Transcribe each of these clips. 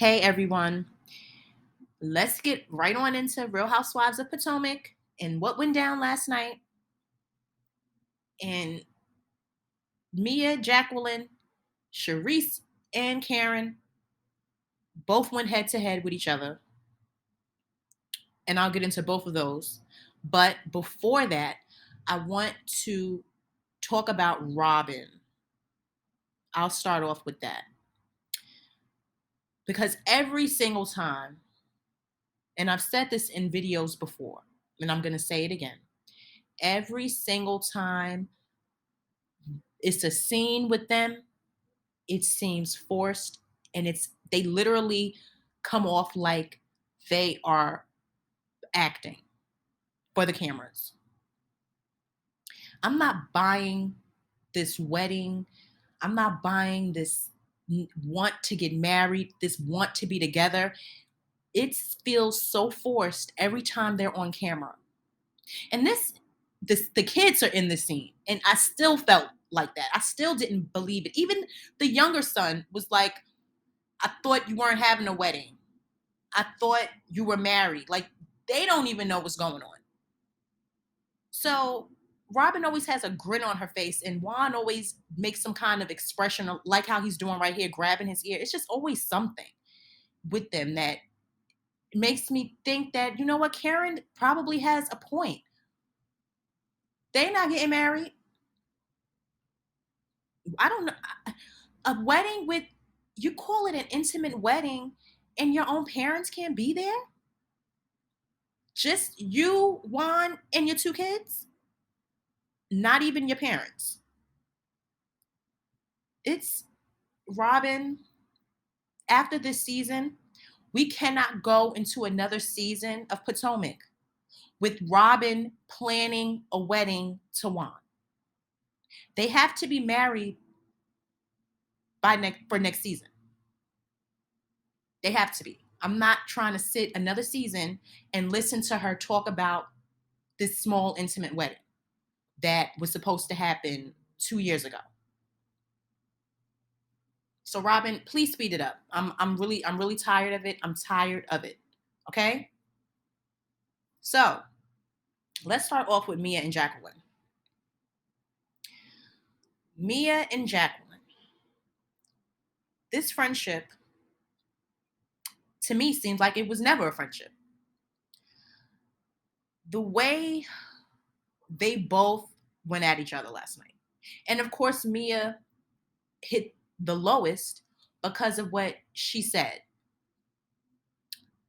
Hey everyone, let's get right on into Real Housewives of Potomac and what went down last night. And Mia, Jacqueline, Charrisse, and Karen both went head to head with each other. And I'll get into both of those. But before that, I want to talk about Robyn. I'll start off with that. Because every single time, and I've said this in videos before, and I'm going to say it again, every single time it's a scene with them, it seems forced, and they literally come off like they are acting for the cameras. I'm not buying this wedding. I'm not buying this want to get married, this want to be together. It feels so forced every time they're on camera. And the kids are in the scene, and I still felt like that. I still didn't believe it. Even the younger son was like, I thought you weren't having a wedding. I thought you were married. Like, they don't even know what's going on. So Robyn always has a grin on her face, and Juan always makes some kind of expression, like how he's doing right here, grabbing his ear. It's just always something with them that makes me think that, you know what, Karen probably has a point. They're not getting married. I don't know. A wedding with, you call it an intimate wedding, and your own parents can't be there? Just you, Juan, and your two kids? Not even your parents. It's Robyn. After this season, we cannot go into another season of Potomac with Robyn planning a wedding to Juan. They have to be married for next season. They have to be. I'm not trying to sit another season and listen to her talk about this small intimate wedding that was supposed to happen 2 years ago. So Robyn, please speed it up. I'm really tired of it. I'm tired of it. Okay? So, let's start off with Mia and Jacqueline. Mia and Jacqueline. This friendship to me seems like it was never a friendship. The way they both went at each other last night. And of course, Mia hit the lowest because of what she said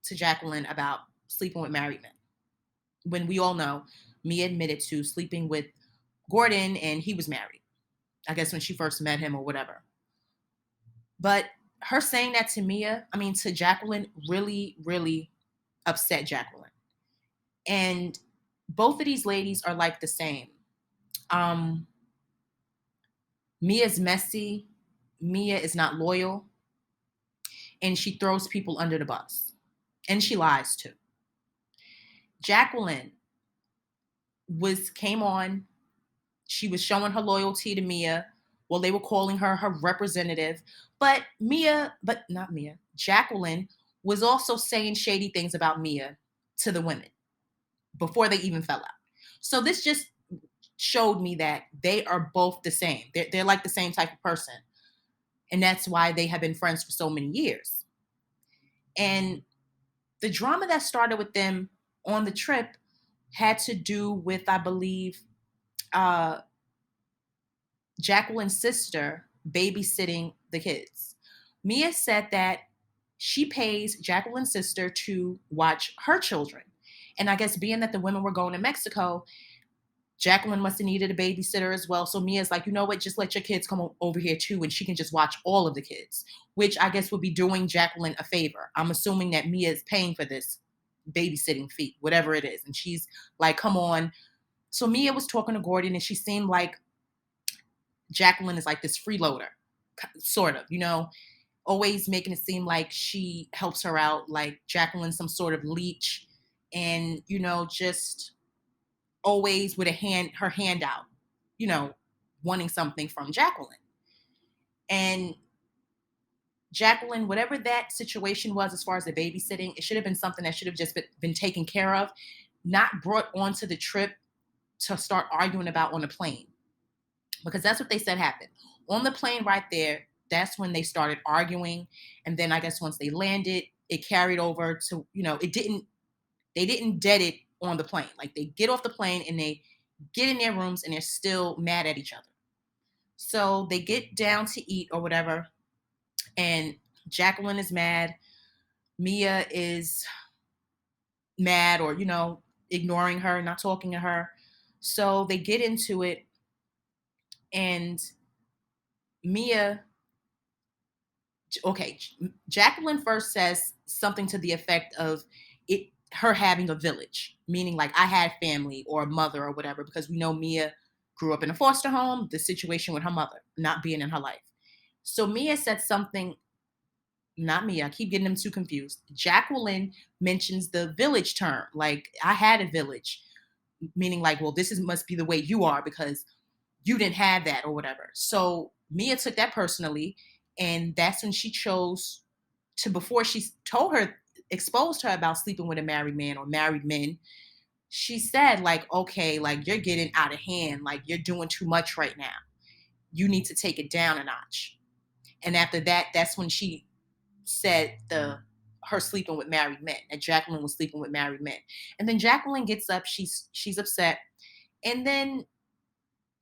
to Jacqueline about sleeping with married men. When we all know Mia admitted to sleeping with Gordon and he was married. I guess when she first met him or whatever. But her saying that to Jacqueline, really, really upset Jacqueline. And both of these ladies are like the same. Mia's messy. Mia is not loyal. And she throws people under the bus. And she lies too. Jacqueline came on. She was showing her loyalty to Mia. Well, they were calling her representative. But not Mia, Jacqueline was also saying shady things about Mia to the women before they even fell out. So this just showed me that they are both the same. They're like the same type of person. And that's why they have been friends for so many years. And the drama that started with them on the trip had to do with, I believe, Jacqueline's sister babysitting the kids. Mia said that she pays Jacqueline's sister to watch her children. And I guess being that the women were going to Mexico, Jacqueline must have needed a babysitter as well. So Mia's like, you know what, just let your kids come over here too, and she can just watch all of the kids, which I guess would be doing Jacqueline a favor. I'm assuming that Mia is paying for this babysitting fee, whatever it is. And she's like, come on. So Mia was talking to Gordon, and she seemed like Jacqueline is like this freeloader, sort of, always making it seem like she helps her out, like Jacqueline's some sort of leech, and, just always with her hand out, wanting something from Jacqueline. And Jacqueline, whatever that situation was as far as the babysitting, it should have been something that should have just been taken care of, not brought onto the trip to start arguing about on the plane. Because that's what they said happened. On the plane right there, that's when they started arguing. And then I guess once they landed, it carried over to, they didn't dead it on the plane. Like they get off the plane and they get in their rooms and they're still mad at each other. So they get down to eat or whatever. And Jacqueline is mad. Mia is mad or, ignoring her, not talking to her. So they get into it. And Mia, okay, Jacqueline first says something to the effect of her having a village, meaning like I had family or a mother or whatever, because we know Mia grew up in a foster home, the situation with her mother not being in her life. So Mia said something, not Mia, I keep getting them too confused. Jacqueline mentions the village term, like I had a village, meaning like, well, must be the way you are because you didn't have that or whatever. So Mia took that personally, and that's when she chose to, before she exposed her about sleeping with a married man or married men, she said like, okay, like you're getting out of hand, like you're doing too much right now. You need to take it down a notch. And after that, that's when she said her sleeping with married men, that Jacqueline was sleeping with married men. And then Jacqueline gets up, she's upset, and then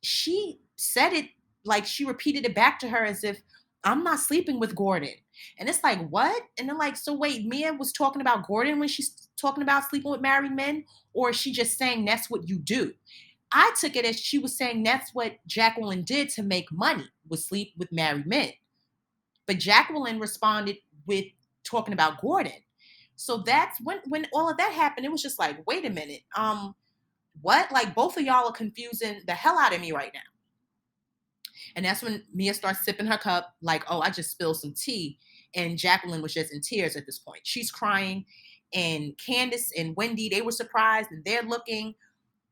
she said it like she repeated it back to her as if I'm not sleeping with Gordon. And it's like, what? And then like, so wait, Mia was talking about Gordon when she's talking about sleeping with married men, or is she just saying that's what you do? I took it as she was saying that's what Jacqueline did to make money, was sleep with married men. But Jacqueline responded with talking about Gordon. So that's when all of that happened, it was just like, wait a minute. What? Like both of y'all are confusing the hell out of me right now. And that's when Mia starts sipping her cup, like, oh, I just spilled some tea. And Jacqueline was just in tears at this point. She's crying. And Candace and Wendy, they were surprised and they're looking.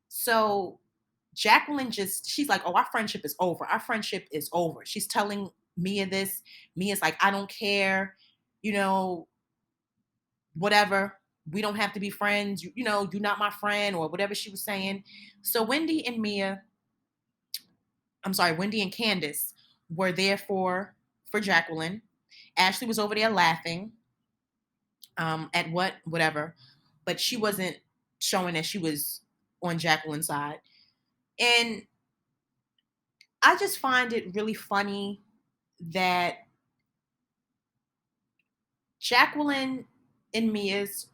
So Jacqueline she's like, oh, our friendship is over. Our friendship is over. She's telling Mia this. Mia's like, I don't care, whatever. We don't have to be friends. You're not my friend or whatever she was saying. So Wendy and Candace were there for Jacqueline. Ashley was over there laughing at whatever, but she wasn't showing that she was on Jacqueline's side. And I just find it really funny that Jacqueline and Mia's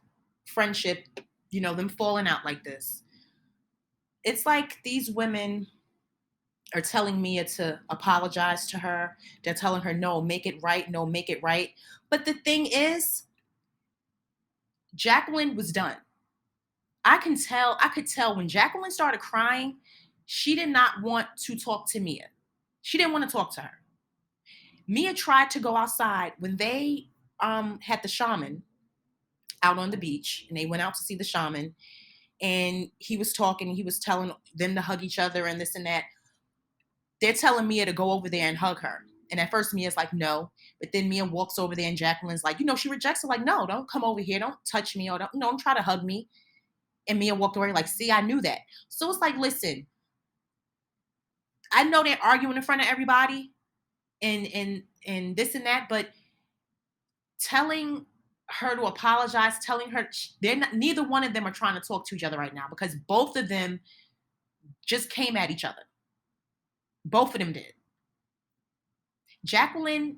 friendship, them falling out like this. It's like these women are telling Mia to apologize to her. They're telling her, no, make it right. No, make it right. But the thing is, Jacqueline was done. I could tell when Jacqueline started crying, she did not want to talk to Mia. She didn't want to talk to her. Mia tried to go outside when they had the shaman out on the beach, and they went out to see the shaman, and he was talking, he was telling them to hug each other and this and that. They're telling Mia to go over there and hug her. And at first Mia's like, no. But then Mia walks over there and Jacqueline's like, she rejects her, like, no, don't come over here. Don't touch me, or don't try to hug me. And Mia walked away like, see, I knew that. So it's like, listen, I know they're arguing in front of everybody and this and that, but telling her to apologize, telling her neither one of them are trying to talk to each other right now, because both of them just came at each other. Both of them did. Jacqueline,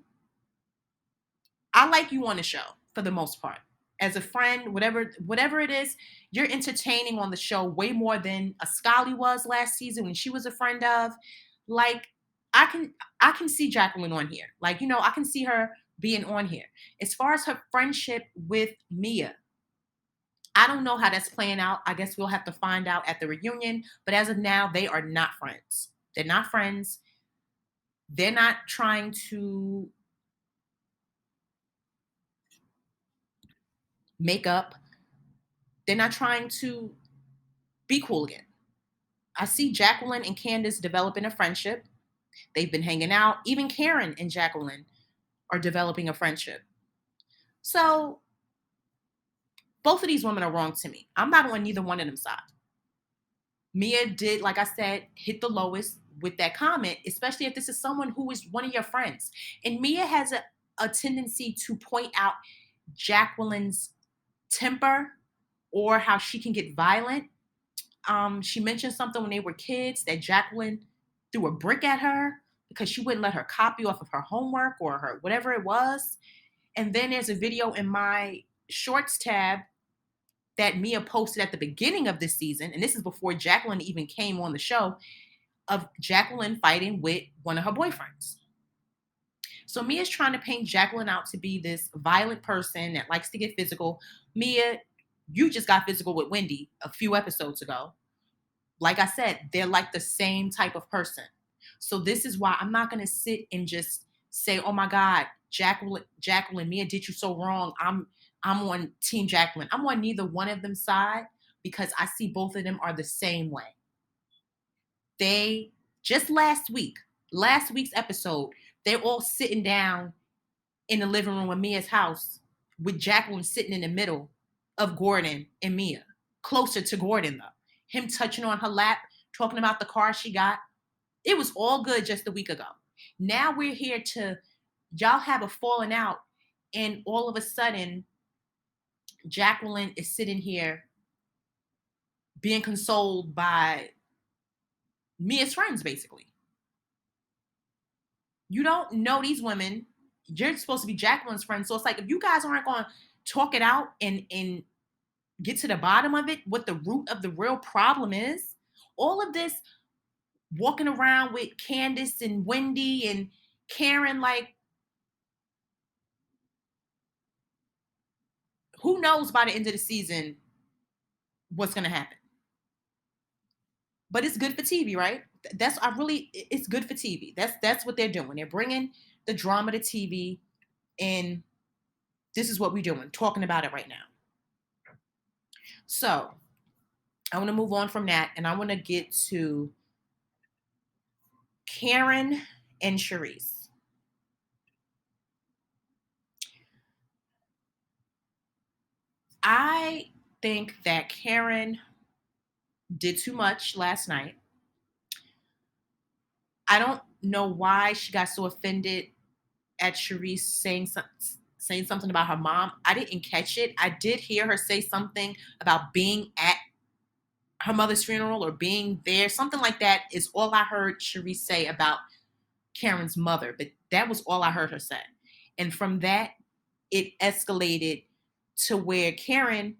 I like you on the show for the most part. As a friend, whatever it is, you're entertaining on the show way more than a Scully was last season when she was a friend of. Like, I can see Jacqueline on here. Like, I can see her being on here. As far as her friendship with Mia, I don't know how that's playing out. I guess we'll have to find out at the reunion. But as of now, they are not friends. They're not friends. They're not trying to make up. They're not trying to be cool again. I see Jacqueline and Candace developing a friendship. They've been hanging out. Even Karen and Jacqueline or developing a friendship. So both of these women are wrong to me. I'm not on neither one of them sides. Mia did, like I said, hit the lowest with that comment, especially if this is someone who is one of your friends. And Mia has a tendency to point out Jacqueline's temper or how she can get violent. She mentioned something when they were kids that Jacqueline threw a brick at her because she wouldn't let her copy off of her homework or her whatever it was. And then there's a video in my shorts tab that Mia posted at the beginning of this season, and this is before Jacqueline even came on the show, of Jacqueline fighting with one of her boyfriends. So Mia's trying to paint Jacqueline out to be this violent person that likes to get physical. Mia, you just got physical with Wendy a few episodes ago. Like I said, they're like the same type of person. So this is why I'm not going to sit and just say, "Oh my God, Jacqueline, Mia did you so wrong. I'm on Team Jacqueline." I'm on neither one of them side because I see both of them are the same way. They just last week's episode, they're all sitting down in the living room of Mia's house with Jacqueline sitting in the middle of Gordon and Mia, closer to Gordon though. Him touching on her lap, talking about the car she got. It was all good just a week ago. Now we're here to, y'all have a falling out, and all of a sudden, Jacqueline is sitting here being consoled by Mia's friends, basically. You don't know these women. You're supposed to be Jacqueline's friend. So it's like, if you guys aren't going to talk it out and get to the bottom of it, what the root of the real problem is, all of this walking around with Candace and Wendy and Karen, like, who knows by the end of the season what's going to happen. But it's good for TV, right? It's good for TV. That's what they're doing. They're bringing the drama to TV, and this is what we're doing, talking about it right now. So I want to move on from that, and I want to get to Karen and Charrisse. I think that Karen did too much last night. I don't know why she got so offended at Charrisse saying something about her mom. I didn't catch it. I did hear her say something about being at her mother's funeral or being there. Something like that is all I heard Charrisse say about Karen's mother. But that was all I heard her say. And from that, it escalated to where Karen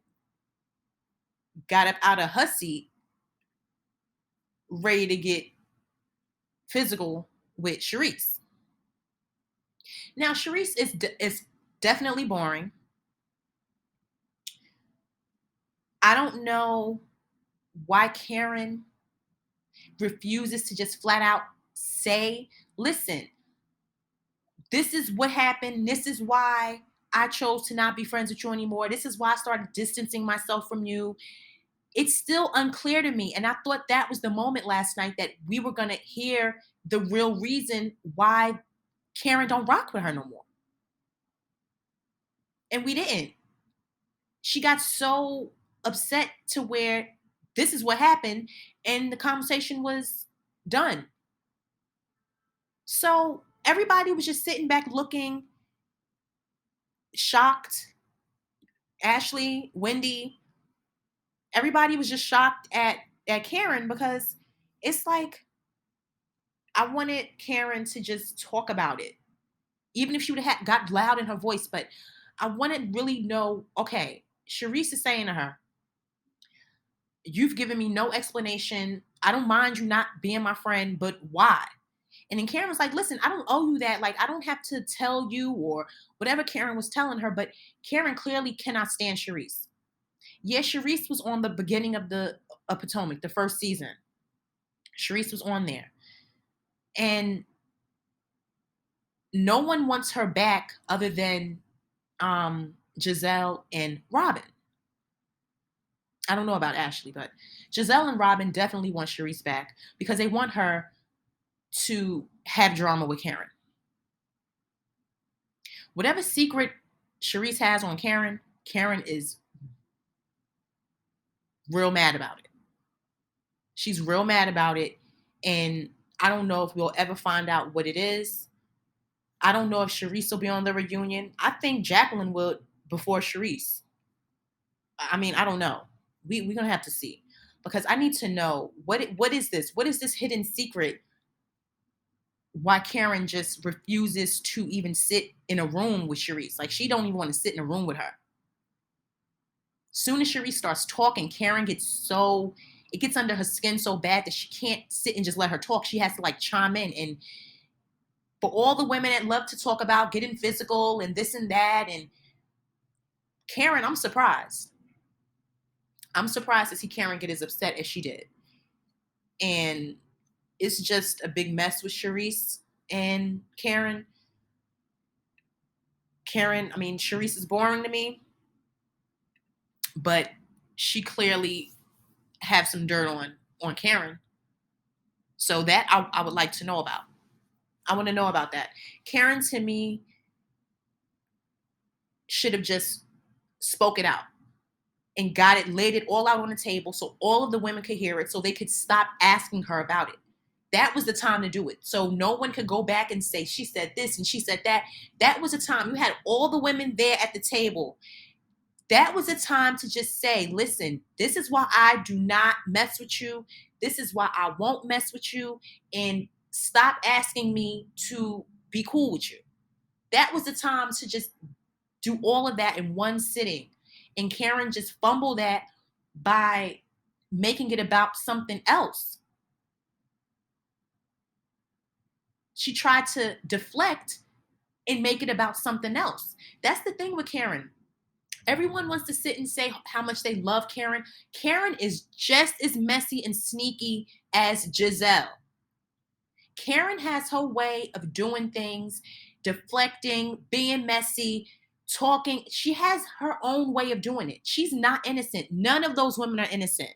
got up out of her seat, ready to get physical with Charrisse. Now, Charrisse is definitely boring. I don't know why Karen refuses to just flat out say, "Listen, this is what happened. This is why I chose to not be friends with you anymore. This is why I started distancing myself from you." It's still unclear to me. And I thought that was the moment last night that we were going to hear the real reason why Karen don't rock with her no more. And we didn't. She got so upset to where this is what happened and the conversation was done. So everybody was just sitting back looking shocked. Ashley, Wendy, everybody was just shocked at Karen because it's like, I wanted Karen to just talk about it, even if she would have got loud in her voice. But I wanted really know, okay, Charrisse is saying to her, "You've given me no explanation. I don't mind you not being my friend, but why?" And then Karen was like, "Listen, I don't owe you that. Like, I don't have to tell you," or whatever Karen was telling her. But Karen clearly cannot stand Charrisse. Yeah, Charrisse was on the beginning of Potomac, the first season. Charrisse was on there. And no one wants her back other than Giselle and Robyn. I don't know about Ashley, but Giselle and Robyn definitely want Charrisse back because they want her to have drama with Karen. Whatever secret Charrisse has on Karen, Karen is real mad about it. She's real mad about it. And I don't know if we'll ever find out what it is. I don't know if Charrisse will be on the reunion. I think Jacqueline will before Charrisse. I mean, I don't know. We're gonna have to see, because I need to know what is this? What is this hidden secret? Why Karen just refuses to even sit in a room with Charrisse? Like, she don't even want to sit in a room with her. Soon as Charrisse starts talking, Karen gets so, it gets under her skin so bad that she can't sit and just let her talk. She has to like chime in. And for all the women that love to talk about getting physical and this and that, and Karen, I'm surprised. I'm surprised to see Karen get as upset as she did. And it's just a big mess with Charrisse and Karen. I mean, Charrisse is boring to me, but she clearly have some dirt on Karen. So that I would like to know about. I want to know about that. Karen, to me, should have just spoke it out and got it, laid it all out on the table so all of the women could hear it, so they could stop asking her about it. That was the time to do it. So no one could go back and say, she said this and she said that. That was the time. You had all the women there at the table. That was the time to just say, listen, this is why I do not mess with you. This is why I won't mess with you. And stop asking me to be cool with you. That was the time to just do all of that in one sitting. And Karen just fumbled that by making it about something else. She tried to deflect and make it about something else. That's the thing with Karen. Everyone wants to sit and say how much they love Karen. Karen is just as messy and sneaky as Giselle. Karen has her way of doing things, deflecting, being messy, talking. She has her own way of doing it. She's not innocent. None of those women are innocent.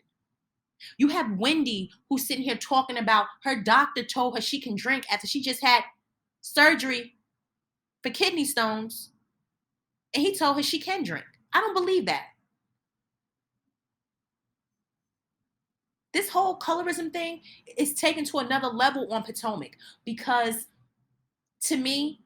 You have Wendy, who's sitting here talking about her doctor told her she can drink after she just had surgery for kidney stones, and he told her she can drink. I don't believe that. This whole colorism thing is taken to another level on Potomac, because to me,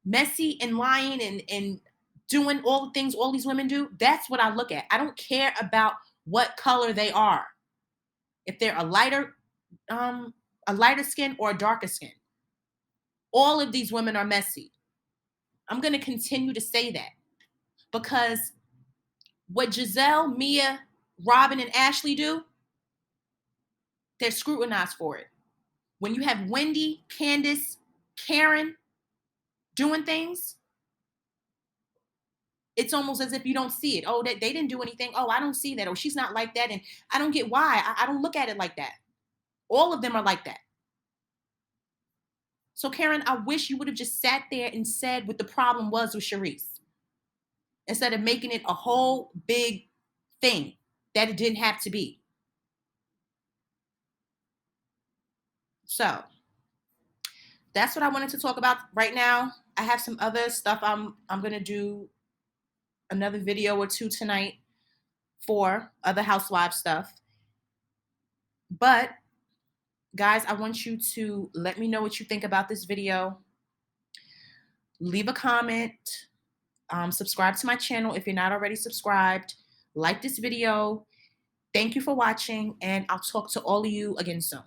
messy and lying and doing all the things all these women do, that's what I look at. I don't care about what color they are. If they're a lighter skin or a darker skin. All of these women are messy. I'm going to continue to say that, because what Giselle, Mia, Robyn, and Ashley do, they're scrutinized for it. When you have Wendy, Candace, Karen doing things, it's almost as if you don't see it. Oh, they didn't do anything. Oh, I don't see that. Or she's not like that. And I don't get why. I don't look at it like that. All of them are like that. So, Karen, I wish you would have just sat there and said what the problem was with Charrisse, instead of making it a whole big thing that it didn't have to be. So that's what I wanted to talk about right now. I have some other stuff I'm going to do another video or two tonight for other housewives stuff. But guys, I want you to let me know what you think about this video. Leave a comment. Subscribe to my channel if you're not already subscribed. Like this video. Thank you for watching, and I'll talk to all of you again soon.